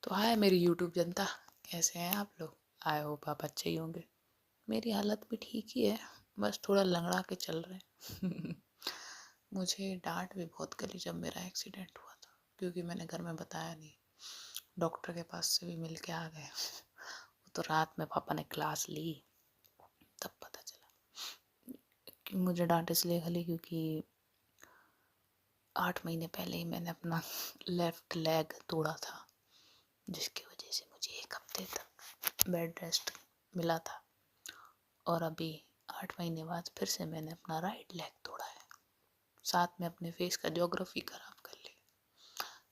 तो हाय मेरी यूट्यूब जनता, कैसे हैं आप लोग। आई होप आप अच्छे ही होंगे। मेरी हालत भी ठीक ही है, बस थोड़ा लंगड़ा के चल रहे हैं। मुझे डांट भी बहुत गली जब मेरा एक्सीडेंट हुआ था, क्योंकि मैंने घर में बताया नहीं। डॉक्टर के पास से भी मिल के आ गए। वो तो रात में पापा ने क्लास ली, तब पता चला कि मुझे डांट इसलिए गली क्योंकि 8 महीने पहले ही मैंने अपना लेफ्ट लेग तोड़ा था, जिसकी वजह से मुझे 1 हफ्ते तक बेड रेस्ट मिला था। और अभी 8 महीने बाद फिर से मैंने अपना राइट लेग तोड़ा है, साथ में अपने फेस का ज्योग्राफी खराब कर ली।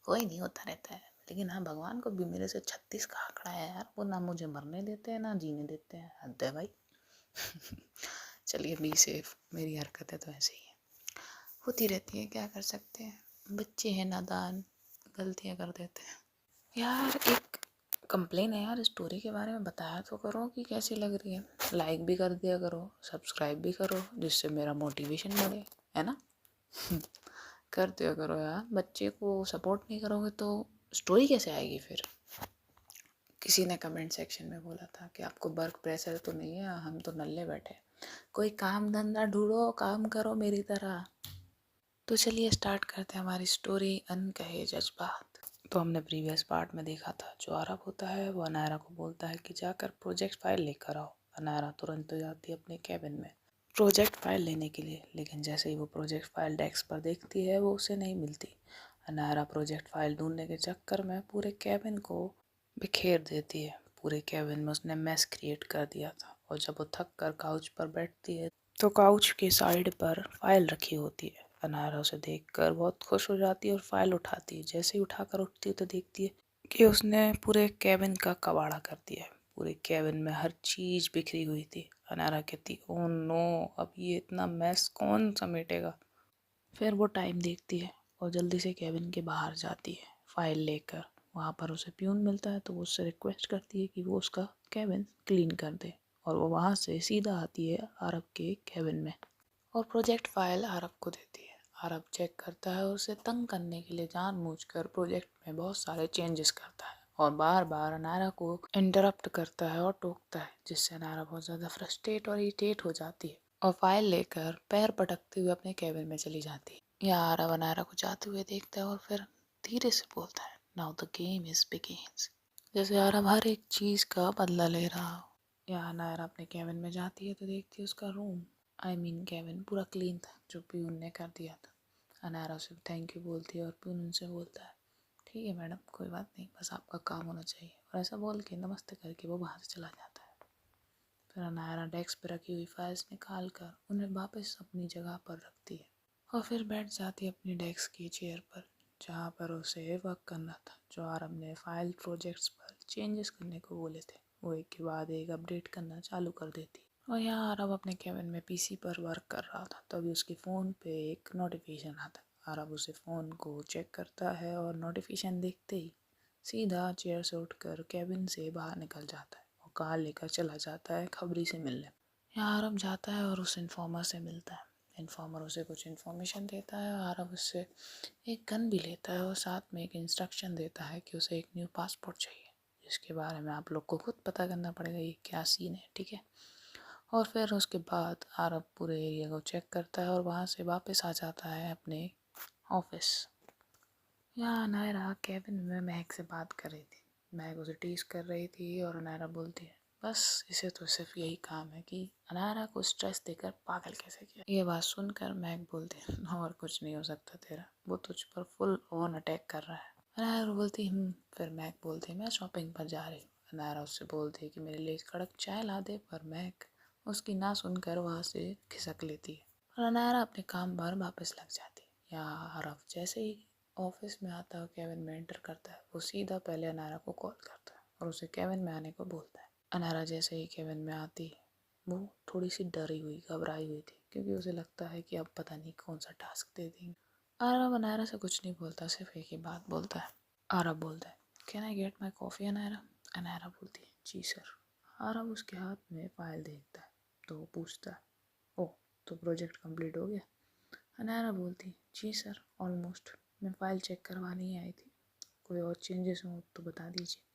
कोई नहीं, होता रहता है। लेकिन हाँ, भगवान को भी मेरे से 36 का आंकड़ा है यार। वो ना मुझे मरने देते हैं ना जीने देते हैं, हद है भाई। चलिए बी सेफ। मेरी हरकतें तो ऐसे ही है, होती रहती है, क्या कर सकते हैं। बच्चे हैं नादान, गलतियाँ कर देते हैं। यार एक कंप्लेन है यार, स्टोरी के बारे में बताया तो करो कि कैसी लग रही है। लाइक भी कर दिया करो, सब्सक्राइब भी करो, जिससे मेरा मोटिवेशन बढ़े, है ना। कर दिया करो यार। बच्चे को सपोर्ट नहीं करोगे तो स्टोरी कैसे आएगी फिर। किसी ने कमेंट सेक्शन में बोला था कि आपको वर्क प्रेशर तो नहीं है, हम तो नल्ले बैठे। कोई काम धंधा ढूंढो, काम करो मेरी तरह। तो चलिए स्टार्ट करते हैं हमारी स्टोरी, अनकहे जज्बात। तो हमने प्रीवियस पार्ट में देखा था, जो आरब होता है वो अनायरा को बोलता है कि जाकर प्रोजेक्ट फाइल लेकर आओ। अनायरा तुरंत तो जाती है अपने कैबिन में प्रोजेक्ट फाइल लेने के लिए, लेकिन जैसे ही वो प्रोजेक्ट फाइल डेस्क पर देखती है वो उसे नहीं मिलती। अनायरा प्रोजेक्ट फाइल ढूंढने के चक्कर में पूरे कैबिन को बिखेर देती है। पूरे कैबिन में उसने मैस क्रिएट कर दिया था, और जब वो थक कर काउच पर बैठती है तो काउच के साइड पर फाइल रखी होती है। अनायरा उसे देखकर बहुत खुश हो जाती है और फाइल उठाती है। जैसे ही उठाकर उठती है तो देखती है कि उसने पूरे कैबिन का कबाड़ा कर दिया है। पूरे कैबिन में हर चीज़ बिखरी हुई थी। अनायरा कहती, ओह नो, अब ये इतना मैस कौन समेटेगा। फिर वो टाइम देखती है और जल्दी से कैबिन के बाहर जाती है फाइल लेकर। वहाँ पर उसे प्यून मिलता है, तो वो उससे रिक्वेस्ट करती है कि वो उसका कैबिन क्लीन कर दे। और वो वहाँ से सीधा आती है आरब के कैबिन में और प्रोजेक्ट फाइल आरब को देती है। आरब चेक करता है और उसे तंग करने के लिए जानबूझकर प्रोजेक्ट में बहुत सारे चेंजेस करता है और बार बार अनायरा को इंटरप्ट करता है और टोकता है, जिससे अनायरा बहुत ज़्यादा फ्रस्ट्रेट और इरिटेट हो जाती है और फाइल लेकर पैर पटकते हुए अपने कैबिन में चली जाती है। यहाँ आरब अनायरा को जाते हुए देखता है और फिर धीरे से बोलता है, now the game is begins. जैसे अरब हर एक चीज़ का बदला ले रहा हो। यहाँ अनायरा अपने कैबिन में जाती है तो देखती है उसका रूम, कैबिन पूरा क्लीन था, जो प्यून ने कर दिया था। अनायरा उसे थैंक यू बोलती है और प्यून उनसे बोलता है, ठीक है मैडम, कोई बात नहीं, बस आपका काम होना चाहिए। और ऐसा बोल के नमस्ते करके वो वहाँ से चला जाता है। फिर अनायरा डेस्क पर रखी हुई फाइल्स निकाल कर उन्हें वापस अपनी जगह पर रखती है और फिर बैठ जाती है अपनी डेस्क की चेयर पर, जहाँ पर उसे वर्क करना था। जो आरब ने फाइल प्रोजेक्ट्स पर चेंजेस करने को बोले थे, वो एक के बाद एक अपडेट करना चालू कर देती। और यहाँ आरब अपने कैबिन में पीसी पर वर्क कर रहा था, तभी उसके फ़ोन पे एक नोटिफिकेशन आता है। आरब उसे फ़ोन को चेक करता है और नोटिफिकेशन देखते ही सीधा चेयर से उठकर कैबिन से बाहर निकल जाता है और कार लेकर चला जाता है खबरी से मिलने। यहाँ आरब जाता है और उस इन्फॉर्मर से मिलता है। इन्फॉर्मर उसे कुछ इन्फॉर्मेशन देता है। आरब उससे एक गन भी लेता है और साथ में एक इंस्ट्रक्शन देता है कि उसे एक न्यू पासपोर्ट चाहिए, जिसके बारे में आप लोग को खुद पता करना पड़ेगा ये क्या सीन है, ठीक है। और फिर उसके बाद आरब पूरे एरिया को चेक करता है और वहाँ से वापस आ जाता है अपने ऑफिस। यहाँ नायरा केविन में महक से बात कर रही थी। महक उसे टीज कर रही थी और नायरा बोलती है, बस इसे तो सिर्फ यही काम है कि अनायरा को स्ट्रेस देकर पागल कैसे किया। ये बात सुनकर महक बोलती है, और कुछ नहीं हो सकता तेरा, वो तुझ पर फुल ऑन अटैक कर रहा है। अनायरा बोलती फिर महक बोलती है, मैं शॉपिंग पर जा रही हूँ। अनायरा उससे बोलती है कि मेरे लिए कड़क चाय ला दे, पर महक उसकी ना सुनकर वहाँ से खिसक लेती है और अनायरा अपने काम पर वापस लग जाती है। यहाँ हरफ जैसे ही ऑफिस में आता है, केविन में एंटर करता है, वो सीधा पहले अनायरा को कॉल करता है और उसे केविन में आने को बोलता है। अनायरा जैसे ही केविन में आती है, वो थोड़ी सी डरी हुई, घबराई हुई थी, क्योंकि उसे लगता है कि अब पता नहीं कौन सा टास्क दे देंगे। आरब अनायरा से कुछ नहीं बोलता, सिर्फ एक ही बात बोलता है। आरब बोलता है, can I get my coffee Anaira. Anaira बोलती है, जी सर। आरब उसके हाथ में फाइल देखता है तो वो पूछता है, ओह, तो प्रोजेक्ट कंप्लीट हो गया। अनायरा बोलती, जी सर, ऑलमोस्ट, मैं फ़ाइल चेक करवाने ही आई थी, कोई और चेंजेस हो तो बता दीजिए।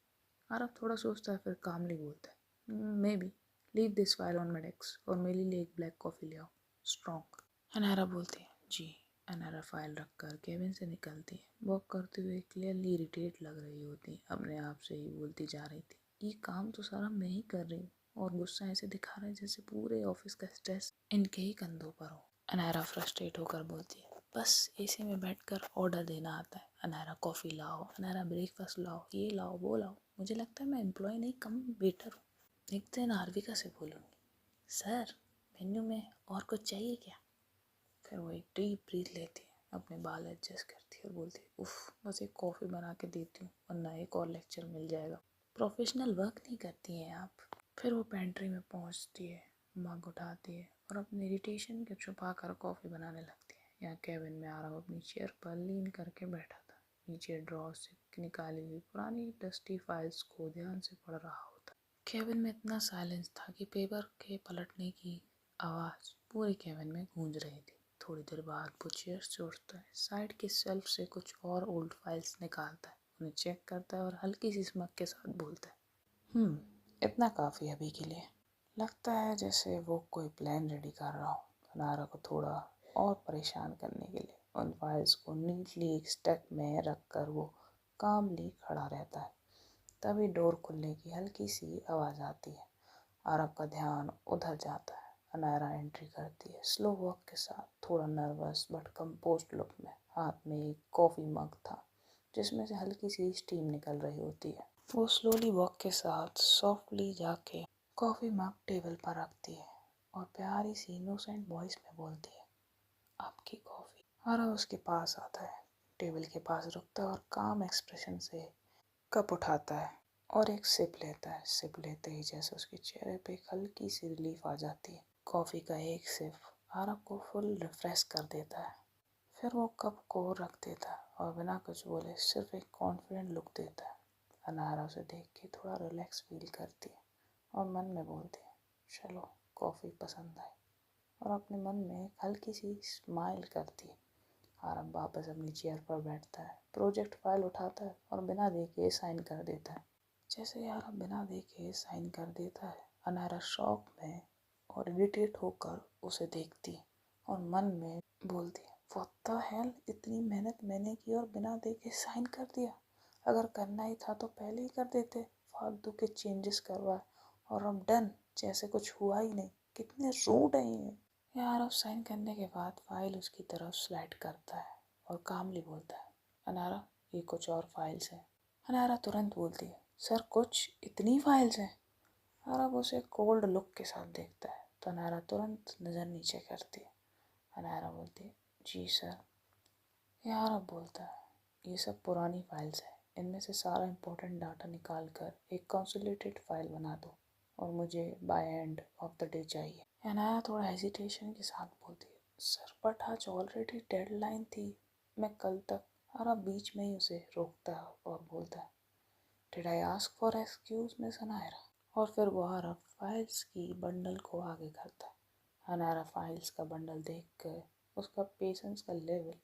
आरव थोड़ा सोचता है, फिर कामली बोलता है, may be leave this file on my desk और मेरे लिए एक ब्लैक कॉफ़ी ले आओ, स्ट्रॉन्ग। अनारा बोलती है, जी। अनारा फाइल रख कर केबिन से निकलती है। वॉक करते हुए क्लियरली इरिटेट लग रही होती, अपने आप से ही बोलती जा रही थी, ये काम तो सारा मैं ही कर रही हूँ और गुस्सा ऐसे दिखा रहा है जैसे पूरे ऑफिस का स्ट्रेस इनके ही कंधों पर हो। अनारा फ्रस्ट्रेट होकर बोलती है, बस एसी में बैठकर ऑर्डर देना आता है। अनारा कॉफ़ी लाओ, अनारा ब्रेकफास्ट लाओ, ये लाओ वो लाओ। मुझे लगता है मैं एम्प्लॉय नहीं कम वेटर हूँ। एक दिन आरविका से बोलूँगी, सर मेन्यू में और कुछ चाहिए क्या? फिर वो एक डीप ब्रीथ लेती है, अपने बाल एडजस्ट करती है और बोलती है, उफ बस एक कॉफ़ी बना के देती हूँ वरना एक और लेक्चर मिल जाएगा। प्रोफेशनल वर्क नहीं करती हैं आप। फिर वो पेंट्री में पहुँचती है, मग उठाती है और अपने इरिटेशन के छुपा कर कॉफ़ी बनाने लगती है। यहाँ केबिन में आरव अपनी चेयर पर लीन करके बैठा था, नीचे ड्रॉर से निकाली हुई पुरानी डस्टी फाइल्स को ध्यान से पढ़ रहा होता। केबिन में इतना साइलेंस था कि पेपर के पलटने की आवाज़ पूरे केबिन में गूंज रही थी। थोड़ी देर बाद वो चेयर से उठता है, साइड के शेल्फ से कुछ और ओल्ड फाइल्स निकालता है, उन्हें चेक करता है और हल्की सी स्मक के साथ बोलता है, इतना काफ़ी अभी के लिए। लगता है जैसे वो कोई प्लान रेडी कर रहा हो। अनारा को थोड़ा और परेशान करने के लिए उन फाइल्स को नीटली एक स्टैक में रख कर वो कामली खड़ा रहता है। तभी डोर खुलने की हल्की सी आवाज़ आती है। आरव का ध्यान उधर जाता है। अनारा एंट्री करती है, स्लो वॉक के साथ, थोड़ा नर्वस बट कंपोज्ड लुक में। हाथ में एक कॉफ़ी मग था जिसमें से हल्की सी स्टीम निकल रही होती है। वो स्लोली वॉक के साथ सॉफ्टली जाके कॉफ़ी मग टेबल पर रखती है और प्यारी सी इनोसेंट वॉइस में बोलती है, आपकी कॉफ़ी। आरव उसके पास आता है, टेबल के पास रुकता है और काम एक्सप्रेशन से कप उठाता है और एक सिप लेता है। सिप लेते ही जैसे उसके चेहरे पे एक हल्की सी रिलीफ आ जाती है। कॉफ़ी का एक सिप आरव को फुल रिफ्रेश कर देता है। फिर वो कप को रख देता है और बिना कुछ बोले सिर्फ एक कॉन्फिडेंट लुक देता है। अनारा उसे देख के थोड़ा रिलैक्स फील करती है और मन में बोलती है, चलो कॉफ़ी पसंद आई, और अपने मन में एक हल्की सी स्माइल करती है। आरव वापस अपनी चेयर पर बैठता है, प्रोजेक्ट फाइल उठाता है और बिना देखे साइन कर देता है। जैसे ही आरव बिना देखे साइन कर देता है, अनारा शॉक में और इरिटेट होकर उसे देखती है और मन में बोलती है, व्हाट द हेल, इतनी मेहनत मैंने की और बिना देखे साइन कर दिया। अगर करना ही था तो पहले ही कर देते, फालतू के चेंजेस करवाए और अब डन जैसे कुछ हुआ ही नहीं। कितने रूड है ये। आरव साइन करने के बाद फाइल उसकी तरफ स्लाइड करता है और कामली बोलता है, अनारा ये कुछ और फाइल्स हैं। अनारा तुरंत बोलती है, सर कुछ इतनी फाइल्स हैं? आरव उसे कोल्ड लुक के साथ देखता है तो अनारा तुरंत नज़र नीचे करती है। अनारा बोलती है, जी सर। आरव बोलता है, ये सब पुरानी फाइल्स हैं, इनमें से सारा इम्पोर्टेंट डाटा निकाल कर एक कंसोलिडेटेड फाइल बना दो और मुझे by end of the day चाहिए। अनाया थोड़ा हेजिटेशन के साथ बोलती है, सर बट आज ऑलरेडी डेडलाइन थी, मैं कल तक। आरव बीच में ही उसे रोकता है और बोलता है, did I ask for excuse miss Anaira? और फिर वो आरव फाइल्स की बंडल को आगे करता है। अनायरा फाइल्स का बंडल देख कर उसका पेशेंस का लेवल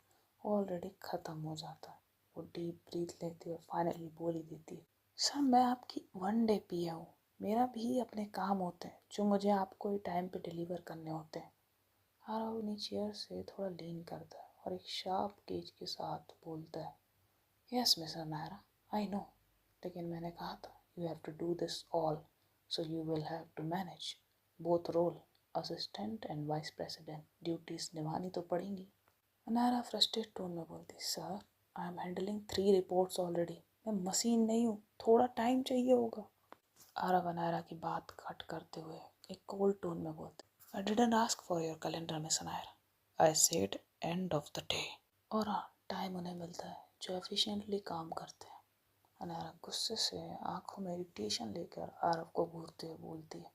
ऑलरेडी ख़त्म हो जाता है। वो डीप ब्रीथ लेती और फाइनली बोल ही देती है, सर मैं आपकी वन डे पिया हूँ, मेरा भी अपने काम होते हैं जो मुझे आपको ही टाइम पे डिलीवर करने होते हैं। आरव अपनी चेयर से थोड़ा लीन करता है और एक शार्प गेज के साथ बोलता है, yes mister Naira, I know, लेकिन मैंने कहा था you have to do this all, so you will have to manage both role, assistant and vice president, duties निभानी तो पड़ेंगी। अनायरा फ्रस्ट्रेटेड टोन में बोलती, sir I am handling 3 reports already, मैं मशीन नहीं हूँ, थोड़ा टाइम चाहिए होगा। आरव अनायरा की बात कट करते हुए एक कोल्ड टोन में बोलते, I didn't ask for your calendar miss Anaira, I said and of the day. और हाँ, टाइम उन्हें मिलता है जो एफिशिएंटली काम करते हैं। अनायरा गुस्से से आंखों में इरिटेशन लेकर आरव को घूरते हुए बोलती है,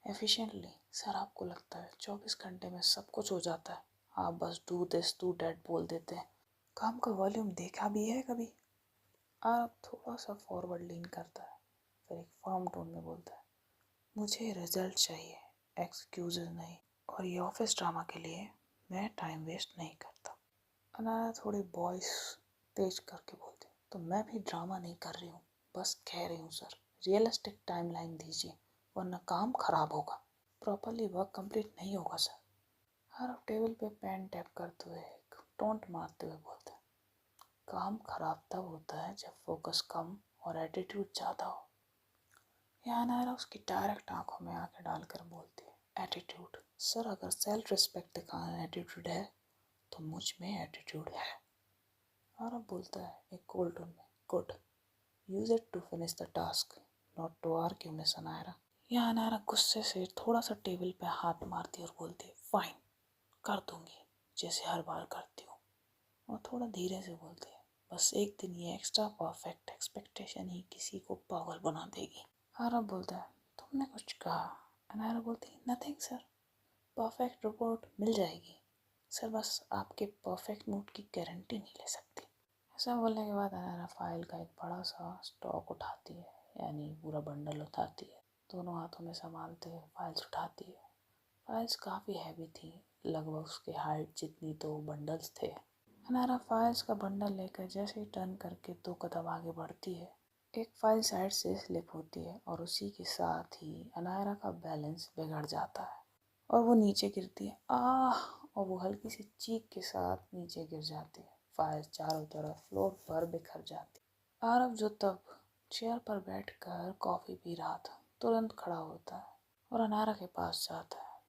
एफिशिएंटली? सर आपको लगता है 24 घंटे में सब कुछ हो जाता है? आप बस डू दिस डू डैट बोल देते हैं। काम का वॉल्यूम देखा भी है कभी? आरव थोड़ा सा फॉरवर्ड लीन करता है, फिर एक फर्म टोन में बोलता है, मुझे रिजल्ट चाहिए, एक्सक्यूजेज नहीं, और ये ऑफिस ड्रामा के लिए मैं टाइम वेस्ट नहीं करता। अनाया थोड़ी वॉइस तेज करके बोलती, तो मैं भी ड्रामा नहीं कर रही हूँ, बस कह रही हूँ सर रियलिस्टिक टाइमलाइन दीजिए वरना काम खराब होगा, प्रॉपरली वर्क कंप्लीट नहीं होगा सर। हर टेबल पे पेन टैप करते हुए टोंट मारते हुए बोलते, काम खराब तब होता है जब फोकस कम और एटीट्यूड ज़्यादा हो। यहाँ नायरा उसकी डायरेक्ट आंखों में आंखें डालकर बोलती है, एटीट्यूड सर, अगर सेल्फ रिस्पेक्ट दिखाना एटीट्यूड है तो मुझ में एटीट्यूड है। और अब बोलता है एक कोल्ड टोन में, good, use it to finish the task, not to argue miss Anayra. यहाँ अनायरा गुस्से से थोड़ा सा टेबल पे हाथ मारती और बोलती है, फाइन, कर दूंगी जैसे हर बार करती हूँ। और थोड़ा धीरे से बोलती है, बस एक दिन ये एक्स्ट्रा परफेक्ट एक्सपेक्टेशन ही किसी को पागल बना देगी। आरव बोलता है, तुमने कुछ कहा? अनायरा बोलती है, नथिंग सर, परफेक्ट रिपोर्ट मिल जाएगी सर, बस आपके परफेक्ट मूड की गारंटी नहीं ले सकती। ऐसा बोलने के बाद अनायरा फाइल का एक बड़ा सा स्टॉक उठाती है, यानी पूरा बंडल उठाती है, दोनों हाथों में संभालते हुए फाइल्स उठाती है। फाइल्स काफ़ी हैवी थी, लगभग उसके हाइट जितनी तो बंडल्स थे। अनायरा फाइल्स का बंडल लेकर जैसे ही टर्न करके 2 कदम आगे बढ़ती है, एक फाइल साइड से स्लिप होती है और उसी के साथ ही अनायरा का बैलेंस बिगड़ जाता है और वो नीचे गिरती है। आह! और वो हल्की सी चीख के साथ नीचे गिर जाती है। फाइल चारों तरफ फ्लोर पर बिखर जाती। आरव जो तब चेयर पर बैठकर कॉफ़ी पी रहा था, तुरंत खड़ा होता है और अनायरा के पास जाता है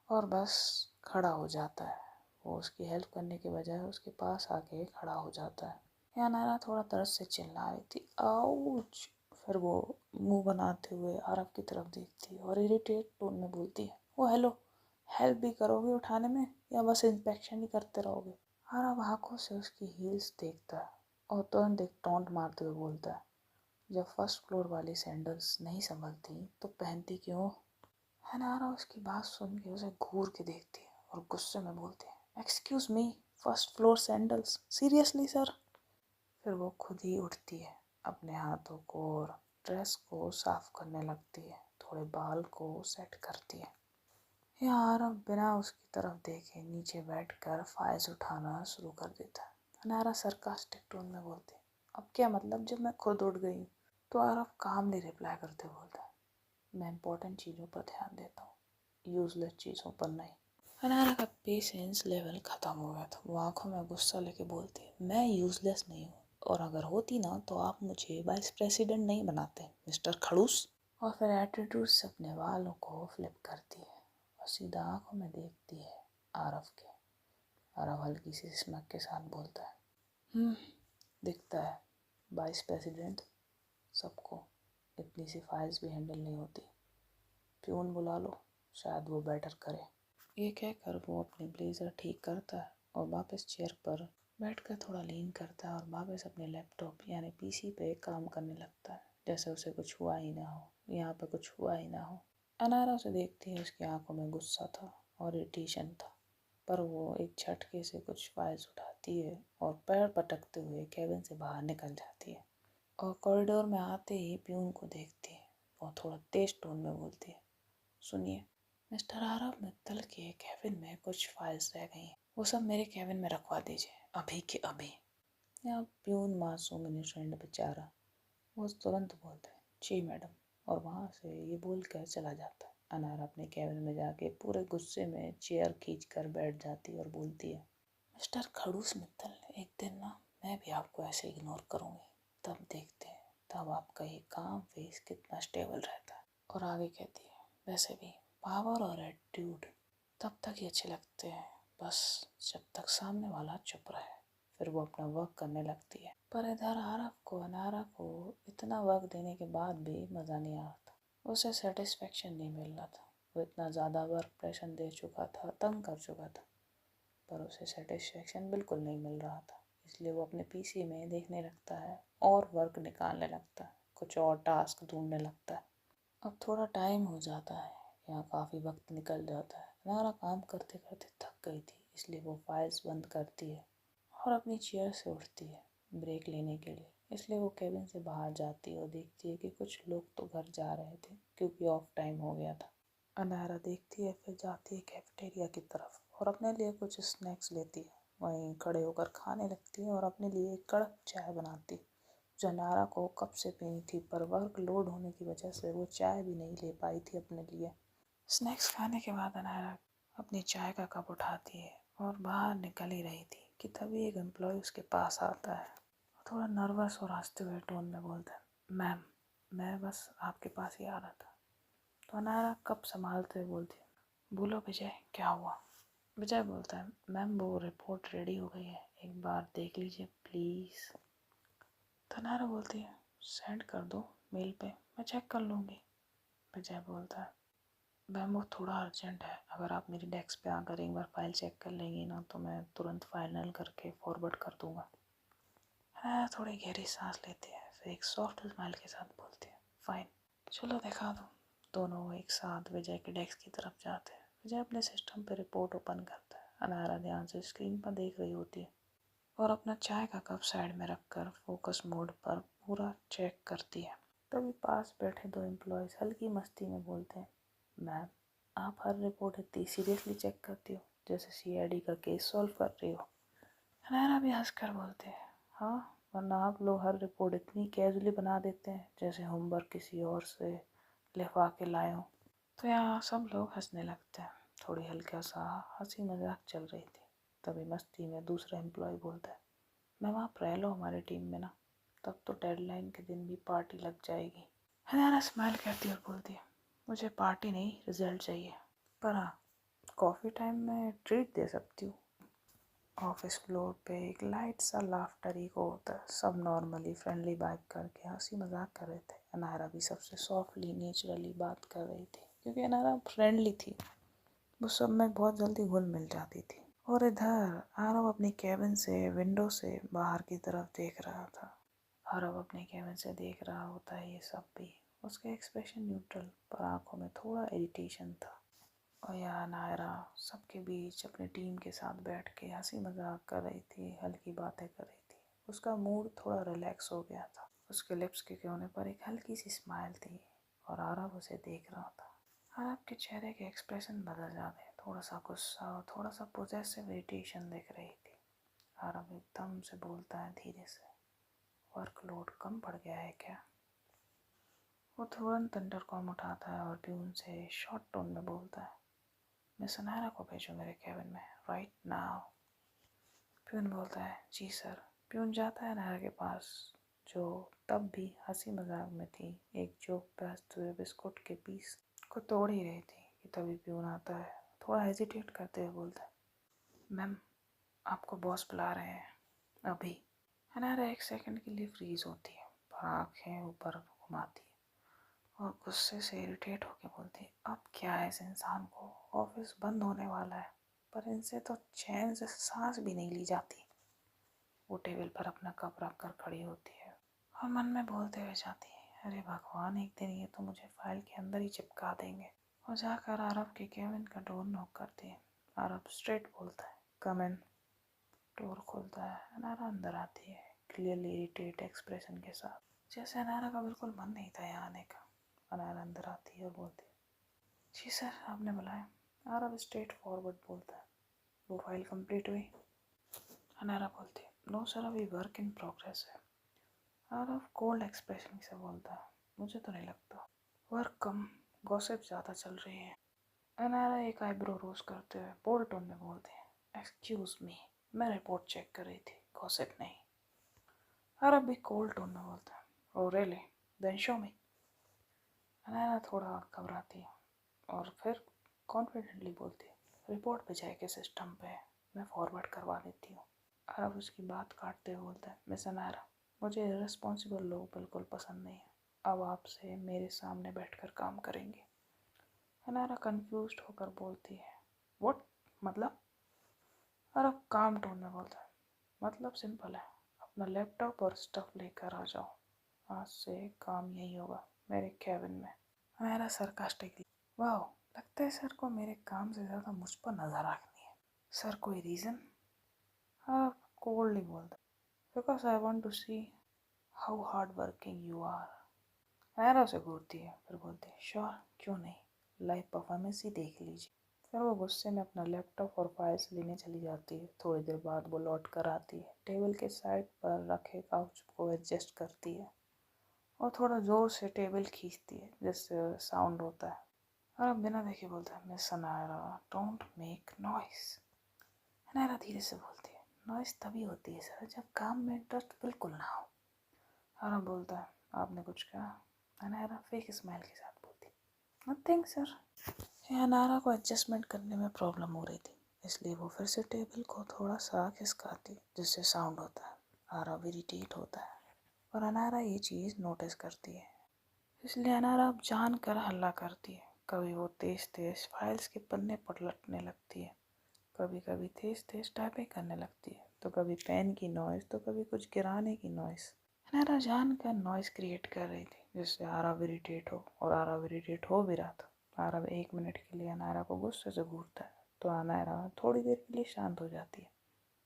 और बस खड़ा हो जाता है। वो उसकी हेल्प करने के बजाय उसके पास आके खड़ा हो जाता है। या नायरा थोड़ा दर्द से चिल्ला रही थी, आउच। फिर वो मुंह बनाते हुए आरव की तरफ देखती है और इरिटेट टोन में बोलती है, ओ हेलो, हेल्प भी करोगे उठाने में या बस इंस्पेक्शन ही करते रहोगे? आरव आंखों से उसकी हील्स देखता है और तुरंत एक टोंट मारते हुए बोलता है, जब फर्स्ट फ्लोर वाली सैंडल्स नहीं संभलती तो पहनती क्यों? हनारा उसकी बात सुन के उसे घूर के देखती है और गुस्से में बोलती है, excuse me, first floor sandals, seriously sir? फिर वो खुद ही उठती है, अपने हाथों को और ड्रेस को साफ करने लगती है, थोड़े बाल को सेट करती है। यह आरव बिना उसकी तरफ देखे नीचे बैठकर फाइल्स उठाना शुरू कर देता है। अनारा सरकास्टिक टोन में बोलती है, अब क्या मतलब, जब मैं खुद उठ गई हूँ? तो आरव कामली रिप्लाई करते बोलता है, मैं इम्पोर्टेंट चीज़ों पर ध्यान देता हूँ, यूजलेस चीज़ों पर नहीं। अनारा का पेशेंस लेवल ख़त्म हो गया था। वो आंखों में गुस्सा लेके बोलती है, मैं यूजलेस नहीं हूँ, और अगर होती ना तो आप मुझे वाइस प्रेसिडेंट नहीं बनाते मिस्टर खड़ूस। और फिर एटीट्यूड से अपने बालों को फ्लिप करती है और सीधा आंखों में देखती है आरव के। आरव हल्की सी स्मक के साथ बोलता है, दिखता है वाइस प्रेसिडेंट सबको इतनी सी फाइल्स भी हैंडल नहीं होती, प्यून बुला लो, शायद वो बेटर करे। ये कहकर वो अपनी ब्लेज़र ठीक करता है और वापस चेयर पर बैठकर थोड़ा लीन करता है और वापस अपने लैपटॉप यानी पीसी पे काम करने लगता है, जैसे उसे कुछ हुआ ही ना हो, यहाँ पे कुछ हुआ ही ना हो। अनारा उसे देखती है, उसकी आंखों में गुस्सा था और इरिटेशन था, पर वो एक झटके से कुछ फाइल्स उठाती है और पैर पटकते हुए केबिन से बाहर निकल जाती है और कॉरिडोर में आते ही प्यून को देखती है और थोड़ा तेज टोन में बोलती है, सुनिए मिस्टर आरव मित्तल के केबिन में कुछ फाइल्स रह गई हैं, वो सब मेरे केबिन में रखवा दीजिए अभी के अभी। या प्यून मासूम इनोसेंट बेचारा, वो तुरंत बोलता है, जी मैडम, और वहाँ से ये बोल कर चला जाता है। अनार अपने केबिन में जाके पूरे गुस्से में चेयर खींच कर बैठ जाती और बोलती है, मिस्टर खड़ूस मित्तल, एक दिन ना मैं भी आपको ऐसे इग्नोर करूँगी, तब देखते हैं तब आपका ये काम फेस कितना स्टेबल रहता है। और आगे कहती है, वैसे भी पावर और एटीट्यूड तब तक ही अच्छे लगते हैं बस जब तक सामने वाला चुप रहे। फिर वो अपना वर्क करने लगती है, पर इधर आरव को अनारा को इतना वर्क देने के बाद भी मज़ा नहीं आ रहा था, उसे सेटिस्फेक्शन नहीं मिल रहा था। वो इतना ज़्यादा वर्क प्रेशर दे चुका था, तंग कर चुका था, पर उसे सेटिस्फेक्शन बिल्कुल नहीं मिल रहा था। इसलिए वो अपने पीसी में देखने लगता है और वर्क निकालने लगता है, कुछ और टास्क ढूंढने लगता है। अब थोड़ा टाइम हो जाता है, यहाँ काफ़ी वक्त निकल जाता है। अनारा काम करते करते थक गई थी, इसलिए वो फाइल्स बंद करती है और अपनी चेयर से उठती है ब्रेक लेने के लिए। इसलिए वो केबिन से बाहर जाती है और देखती है कि कुछ लोग तो घर जा रहे थे क्योंकि ऑफ टाइम हो गया था। अनारा देखती है, फिर जाती है कैफेटेरिया की तरफ और अपने लिए कुछ स्नैक्स लेती है, वहीं खड़े होकर खाने लगती है और अपने लिए एक कड़क चाय बनाती है जनारा को कब से पीनी थी, पर वर्क लोड होने की वजह से वो चाय भी नहीं ले पाई थी अपने लिए। स्नैक्स खाने के बाद अनारा अपनी चाय का कप उठाती है और बाहर निकल ही रही थी कि तभी एक एम्प्लॉय उसके पास आता है। थोड़ा नर्वस और हंसते हुए टोन में बोलता है, मैम मैं बस आपके पास ही आ रहा था। तो अनारा कप संभालते हुए बोलती है, बोलो विजय क्या हुआ। विजय बोलता है, मैम वो रिपोर्ट रेडी हो गई है, एक बार देख लीजिए प्लीज़। तो अनारा बोलती है, सेंड कर दो मेल पे, मैं चेक कर लूँगी। विजय बोलता है, मैम वो थोड़ा अर्जेंट है, अगर आप मेरी डेस्क पे आकर एक बार फाइल चेक कर लेंगी ना तो मैं तुरंत फाइनल करके फॉरवर्ड कर दूँगा। हाँ थोड़ी गहरी सांस लेती है, फिर एक सॉफ्ट स्माइल के साथ बोलती है, फाइन चलो दिखा दो। दोनों एक साथ विजय के डेस्क की तरफ जाते हैं। विजय अपने सिस्टम पर रिपोर्ट ओपन करता है। अनारा ध्यान से स्क्रीन पर देख रही होती है और अपना चाय का कप साइड में रखकर फोकस मोड पर पूरा चेक करती है। तभी पास बैठे दो एम्प्लॉयज़ हल्की मस्ती में बोलते हैं, मैम आप हर रिपोर्ट इतनी सीरियसली चेक करती हो जैसे सीआईडी का केस सॉल्व कर रही हो। अनारा भी हंसकर बोलते हैं, हाँ वरना आप लोग हर रिपोर्ट इतनी कैजुअली बना देते हैं जैसे होमवर्क किसी और से लिखवा के लाए हो। तो यहाँ सब लोग हंसने लगते हैं। थोड़ी हल्का सा हंसी मजाक चल रही थी। तभी मस्ती में दूसरा एम्प्लॉय बोलता है, मैम आप रह लो हमारी टीम में ना, तब तो डेडलाइन के दिन भी पार्टी लग जाएगी। हनारा स्माइल करती और बोलती है, मुझे पार्टी नहीं रिजल्ट चाहिए, पर हाँ कॉफ़ी टाइम में ट्रीट दे सकती हूँ। ऑफिस फ्लोर पे एक लाइट सा लाफ्टर इको होता है। सब नॉर्मली फ्रेंडली वाइब करके हंसी मजाक कर रहे थे। अनारा भी सबसे सॉफ्टली नेचुरली बात कर रही थी क्योंकि अनारा फ्रेंडली थी, वो सब में बहुत जल्दी घुल मिल जाती थी। और इधर आरव अपनी कैबिन से विंडो से बाहर की तरफ देख रहा था। आरव अपने कैबिन से देख रहा होता है ये सब भी। उसका एक्सप्रेशन न्यूट्रल पर आंखों में थोड़ा इरिटेशन था। और यहाँ नायरा सबके बीच अपनी टीम के साथ बैठ के हंसी मजाक कर रही थी, हल्की बातें कर रही थी। उसका मूड थोड़ा रिलैक्स हो गया था। उसके लिप्स के कोने पर एक हल्की सी स्माइल थी और आरव उसे देख रहा था। आरव के चेहरे के एक्सप्रेशन बदल जाते, थोड़ा सा गुस्सा और थोड़ा सा पोजेसिव इरिटेशन दिख रही थी। आरव एकदम से बोलता है धीरे से, वर्कलोड कम पड़ गया है क्या। वो तुरंत इंटरकॉम उठाता है और प्यून से शॉर्ट टोन में बोलता है, मैं सनारा को भेजो मेरे कैबिन में राइट नाउ। प्यून बोलता है, जी सर। प्यून जाता है नायरा के पास जो तब भी हंसी मजाक में थी, एक जोक पे हंसते हुए बिस्कुट के पीस को तोड़ ही रही थी कि तभी प्यून आता है। थोड़ा हेजिटेट करते हुए बोलता है, मैम आपको बॉस बुला रहे हैं अभी। नायरा एक सेकंड के लिए फ्रीज होती है पर आँखें ऊपर घुमाती है और गुस्से से इरिटेट होकर बोलती है, अब क्या है इस इंसान को, ऑफिस बंद होने वाला है पर इनसे तो चैन से सांस भी नहीं ली जाती। वो टेबल पर अपना कप रख कर खड़ी होती है और मन में बोलते हुए जाती है, अरे भगवान एक दिन ये तो मुझे फाइल के अंदर ही चिपका देंगे। और जाकर आरव के केबिन का डोर नॉक करती है। आरव स्ट्रेट बोलता है, कम इन। डोर खोलता है। अनारा अंदर आती है क्लियरली इरिटेट एक्सप्रेशन के साथ, जैसे अनारा का बिल्कुल मन नहीं था यहाँ आने का। अनारा अंदर आती है और बोलती है, जी सर आपने बुलाया। आरव स्ट्रेट फॉरवर्ड बोलता है, वो फाइल कंप्लीट हुई। अनारा बोलती है, नो सर अभी वर्क इन प्रोग्रेस है। आरव कोल्ड एक्सप्रेशन से बोलता है, मुझे तो नहीं लगता, वर्क कम गॉसिप ज़्यादा चल रही है। अनारा एक आईब्रो रोज करते हुए बोल्ड टोन में बोलते हैं, एक्सक्यूज मी मैं रिपोर्ट चेक कर रही थी, गॉसिप नहीं। आरव भी कोल्ड टोन में बोलता है, oh really then show me. Anara थोड़ा घबराती है और फिर कॉन्फिडेंटली बोलती है, रिपोर्ट विजय के सिस्टम पे है, मैं फॉरवर्ड करवा देती हूँ। आरव उसकी बात काटते हुए बोलता है, मिस अनारा मुझे इररिस्पॉन्सिबल लोग बिल्कुल पसंद नहीं है, अब आपसे मेरे सामने बैठकर काम करेंगे। अनारा कंफ्यूज्ड होकर बोलती है, व्हाट मतलब। आरव काम टोन में बोलता है, मतलब सिंपल है, अपना लैपटॉप और स्टफ लेकर आ जाओ, आज से काम यही होगा मेरे कैबिन में। अनारा सरकास्टिकली, वाह लगता है सर को मेरे काम से ज़्यादा मुझ पर नज़र रखनी है, सर कोई रीज़न। आरव कोल्डली बोलता है, because I want to see how hard working you are. Anara उसे घूरती है फिर बोलती है, श्योर क्यों नहीं, लाइव परफॉर्मेंस ही देख लीजिए। फिर वो गुस्से में अपना लैपटॉप और फाइल्स लेने चली जाती है। थोड़ी देर बाद वो लौट कर आती है, टेबल के साइड पर रखे काउच को एडजस्ट करती है और थोड़ा ज़ोर से टेबल खींचती है जिससे साउंड होता है। और अब बिना देखे बोलता है, miss Anaira, don't make noise. Anaira धीरे से बोलती है, नॉइस तभी होती है सर जब काम में इंटरेस्ट बिल्कुल ना हो। और अब बोलता है, आपने कुछ कहा? अनायरा फेक स्माइल के साथ बोलती, नथिंग सर। अनायरा को एडजस्टमेंट करने में प्रॉब्लम हो रही थी, इसलिए वो फिर से टेबल को थोड़ा सा खिसकाती जिससे साउंड होता है। आरव इरिटेट होता है और अनायरा ये चीज़ नोटिस करती है, इसलिए अनायरा अब जान कर हल्ला करती है। कभी वो तेज तेज फाइल्स के पन्ने पलटने लगती है, कभी कभी तेज तेज टाइपिंग करने लगती है, तो कभी पेन की नॉइस, तो कभी कुछ गिराने की नॉइस। अनायरा जान कर नॉइस क्रिएट कर रही थी जिससे आरव इरिटेट हो, और आरव इरिटेट हो भी रहा था। आरव 1 मिनट के लिए अनायरा को गुस्से से घूरता है तो अनायरा थोड़ी देर के लिए शांत हो जाती है,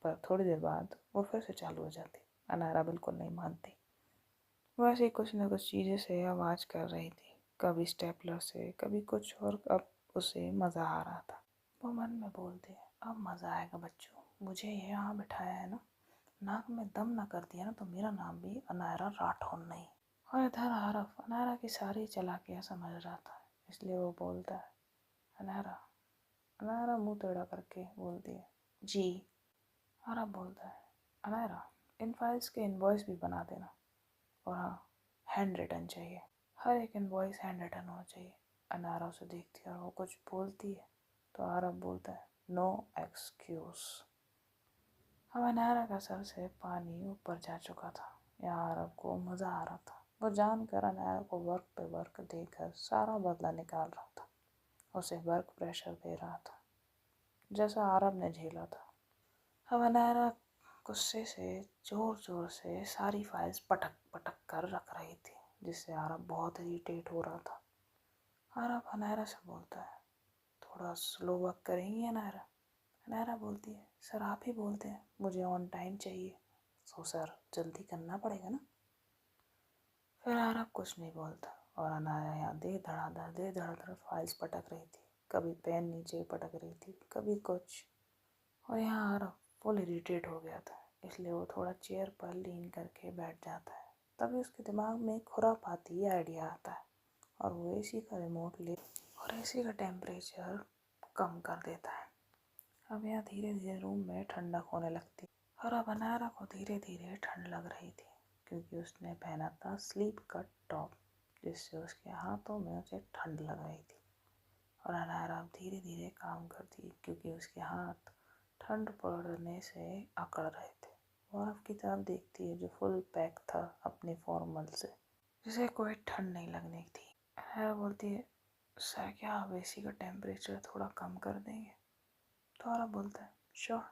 पर थोड़ी देर बाद वो फिर से चालू हो जाती है। अनायरा बिल्कुल नहीं मानती, वैसे ही कुछ न कुछ चीज़ें से आवाज़ कर रही थी, कभी स्टेपलर से, कभी कुछ, और अब उसे मज़ा आ रहा था। वो मन में बोलती है, अब मज़ा आएगा बच्चों, मुझे यहाँ बिठाया है ना, नाक में दम ना कर दिया ना तो मेरा नाम भी अनायरा राठौर नहीं। और इधर आरफ अनायरा की सारी चालाकियाँ समझ रहा था, इसलिए वो बोलता है, अनायरा। अनायरा मुंह टेढ़ा करके बोलती है, जी। आरफ बोलता है, अनायरा, इन फाइल्स के इनवॉइस भी बना देना, और हाँ, हैंड रिटन चाहिए, हर एक इनवॉइस हैंड रिटन होना चाहिए। अनायरा उसे देखती है और वो कुछ बोलती है तो आरफ बोलता है, नो एक्सक्यूज। अब अनायरा का सर से पानी ऊपर जा चुका था। यहाँ आरव को मज़ा आ रहा था, वो जानकर अनायरा को वर्क पे वर्क देकर सारा बदला निकाल रहा था, उसे वर्क प्रेशर दे रहा था जैसा आरव ने झेला था। अब अनायरा गुस्से से जोर जोर से सारी फाइल्स पटक पटक कर रख रही थी जिससे आरव बहुत इरिटेट हो रहा था। आरव अनायरा से बोलता है, थोड़ा स्लो वर्क करेंगी अनायरा? अनायरा बोलती है, सर आप ही बोलते हैं, मुझे ऑन टाइम चाहिए, सो सर जल्दी करना पड़ेगा ना। फिर आरव कुछ नहीं बोलता और अनाया यहाँ दे धड़ाधड़ फाइल्स पटक रही थी, कभी पेन नीचे पटक रही थी, कभी कुछ। और यहाँ आरव फुल इरिटेट हो गया था, इसलिए वो थोड़ा चेयर पर लीन करके बैठ जाता है। तभी उसके दिमाग में एक खुरापाती आइडिया आता है और वो एसी का रिमोट ले और एसी का टेम्परेचर कम कर देता है। अब यहाँ धीरे धीरे रूम में ठंडक होने लगती और अब अनायरा को धीरे धीरे ठंड लग रही थी क्योंकि उसने पहना था स्लीप कट टॉप जिससे उसके हाथों में उसे ठंड लग रही थी। और अनायरा अब धीरे धीरे काम करती क्योंकि उसके हाथ ठंड पड़ने से अकड़ रहे थे। और अब की तरफ देखती है जो फुल पैक था अपने फॉर्मल से, जिसे कोई ठंड नहीं लगने थी। अनायरा बोलती है, सर क्या आप एसी का टेम्परेचर थोड़ा कम कर देंगे? तो आरव बोलता है, श्योर।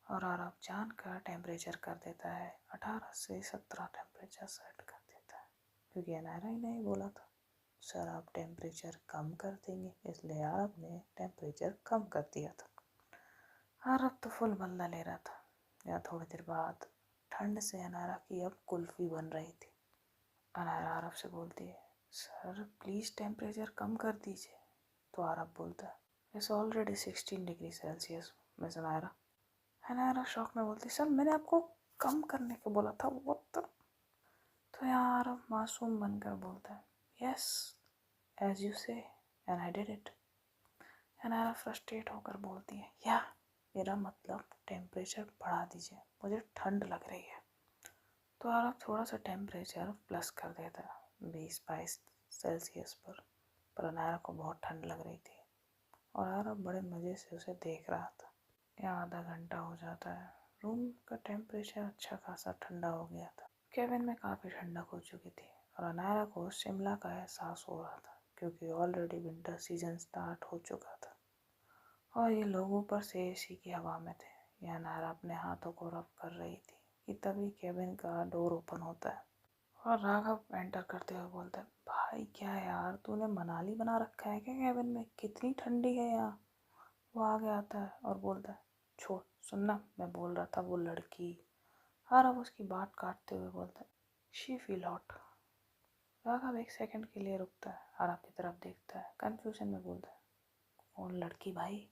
और आरव जान कर टेम्परेचर कर देता है 18 से 17 टेम्परेचर सेट कर देता है क्योंकि अनायरा ही नहीं बोला था सर आप टेम्परेचर कम कर देंगे, इसलिए आरव ने टेम्परेचर कम कर दिया था। आरव तो फुल बदला ले रहा था। या थोड़ी देर बाद ठंड से अनायरा की अब कुल्फी बन रही थी। अनायरा आरव से बोलती है, सर प्लीज़ टेम्परेचर कम कर दीजिए। तो आरव बोलता है, it's already 16 degree Celsius miss Anaira. Anaira शौक में बोलती, सर मैंने आपको कम करने को बोला था वो तो यहाँ आरव मासूम बनकर बोलता है, यस एज यू से and I did it. Anaira frustrate होकर बोलती है, या मेरा मतलब टेम्परेचर बढ़ा दीजिए, मुझे ठंड लग रही है। तो आरव थोड़ा सा टेम्परेचर प्लस कर देता है 20-22 सेल्सियस पर अनायरा को बहुत ठंड लग रही थी और आरव बड़े मज़े से उसे देख रहा था। यहाँ आधा घंटा हो जाता है, रूम का टेम्परेचर अच्छा खासा ठंडा हो गया था। केबिन में काफ़ी ठंडक हो चुकी थी और अनायरा को शिमला का एहसास हो रहा था क्योंकि ऑलरेडी विंटर सीजन स्टार्ट हो चुका था और ये लोग ऊपर से एसी की हवा में थे। यह अनायरा अपने हाथों को रब कर रही थी कि तभी केबिन का डोर ओपन होता है और राघव एंटर करते हुए बोलता है, भाई क्या यार तूने मनाली बना रखा है क्या केबिन में, कितनी ठंडी है यहाँ। वो आगे आता है और बोलता है, छोड़ सुनना, मैं बोल रहा था वो लड़की। आरव उसकी बात काटते हुए बोलता है, she feel hot. Raghav 1 second के लिए रुकता है, आरव की तरफ देखता है, कंफ्यूजन में बोलता है, कौन लड़की भाई?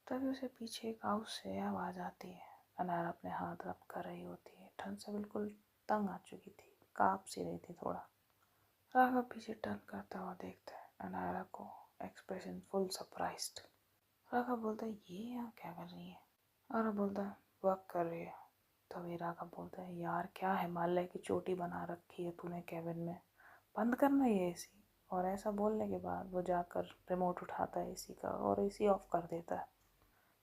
तभी उसे पीछे एक हाउस से आवाज़ आती है। अनारा अपने हाथ रब कर रही होती है। ठंड से बिल्कुल तंग आ चुकी थी, काँप सी रही थी थोड़ा। राघव पीछे टर्न करता हुआ देखता है अनारा को, एक्सप्रेशन फुल सरप्राइज्ड। राघव बोलता है ये यहाँ क्या कर रही है? अनारा बोलता है वर्क कर रही है। तभी राघव बोलता है यार क्या हिमालय की चोटी बना रखी है तूने केबिन में, बंद करना ये एसी। और ऐसा बोलने के बाद वो जाकर रिमोट उठाता है एसी का और एसी ऑफ कर देता है।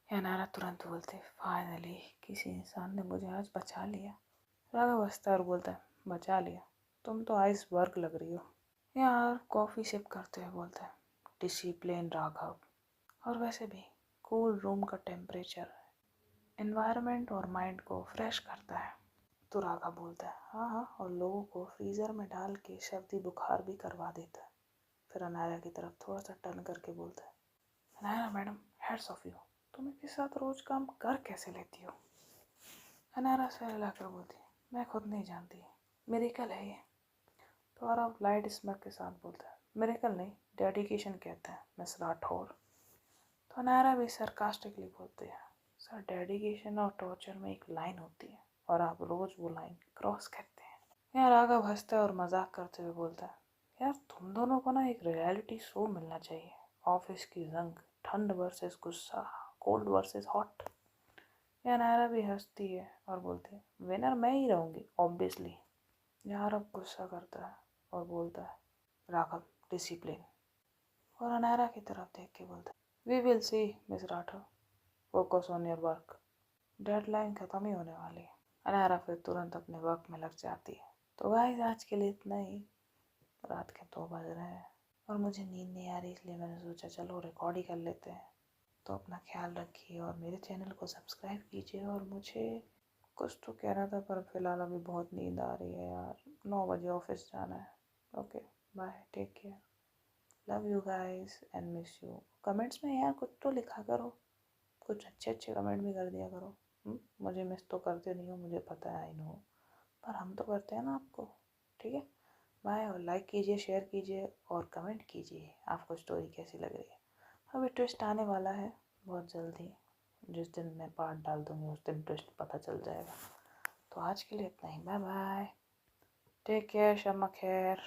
अनारा तुरंत बोलते फाइनली किसी इंसान ने मुझे आज बचा लिया। राघव हंसता है और बोलता है बचा लिया, तुम तो आइसबर्ग लग रही हो। यार कॉफ़ी सिप करते हुए बोलता है डिसिप्लिन राघव। और वैसे भी कूल रूम का टेम्परेचर एनवायरनमेंट और माइंड को फ्रेश करता है। तो राघव बोलता है हाँ हाँ, और लोगों को फ्रीज़र में डाल के सर्दी बुखार भी करवा देता है। फिर अनाया की तरफ थोड़ा सा टर्न करके बोलता है Anaya madam heads of you, तुम इसके साथ रोज काम कर कैसे लेती हो? अनाया सर हिलाकर बोलती है मैं खुद नहीं जानती, मिरेकल है ये। तो आरव लाइट स्मक के साथ बोलता है मिरेकल नहीं, डेडिकेशन कहते हैं मिस राठौर। तो अनाया भी सरकास्टिकली बोलती है सर डेडिकेशन और टॉर्चर में एक लाइन होती है और आप रोज वो लाइन क्रॉस करते हैं। यार राघव हंसता है और मजाक करते हुए बोलता है यार तुम दोनों को ना एक रियलिटी शो मिलना चाहिए, ऑफिस की जंग, ठंड वर्सेस गुस्सा, कोल्ड वर्सेस हॉट। यार नायरा भी हंसती है और बोलती है विनर मैं ही रहूंगी ऑब्वियसली। यार अब गुस्सा करता है और बोलता है राघव डिसिप्लिन। और अनायरा की तरफ देख के बोलता है we will see miss Rathore, focus on your work, deadline खत्म ही होने वाली है। अनायरा फिर तुरंत अपने वर्क में लग जाती है। तो गाइस आज के लिए इतना ही। रात के 2 बज रहे हैं और मुझे नींद नहीं आ रही, इसलिए मैंने सोचा चलो रिकॉर्ड ही कर लेते हैं। तो अपना ख्याल रखिए और मेरे चैनल को सब्सक्राइब कीजिए। और मुझे कुछ तो कहना था पर फिलहाल अभी बहुत नींद आ रही है यार, 9 बजे ऑफिस जाना है। Okay bye, take care, love you guys and miss you. Comments में यार कुछ तो लिखा करो, कुछ अच्छे अच्छे कमेंट भी कर दिया करो। मुझे मिस तो करते नहीं हो, मुझे पता है, आई नो, पर हम तो करते हैं ना आपको। ठीक है बाय, और लाइक कीजिए, शेयर कीजिए और कमेंट कीजिए आपको स्टोरी कैसी लग रही है। अभी ट्विस्ट आने वाला है बहुत जल्दी, जिस दिन मैं पार्ट डाल दूँगी उस दिन ट्विस्ट पता चल जाएगा। तो आज के लिए इतना ही, बाय बाय, टेक केयर, शम्मा खैर।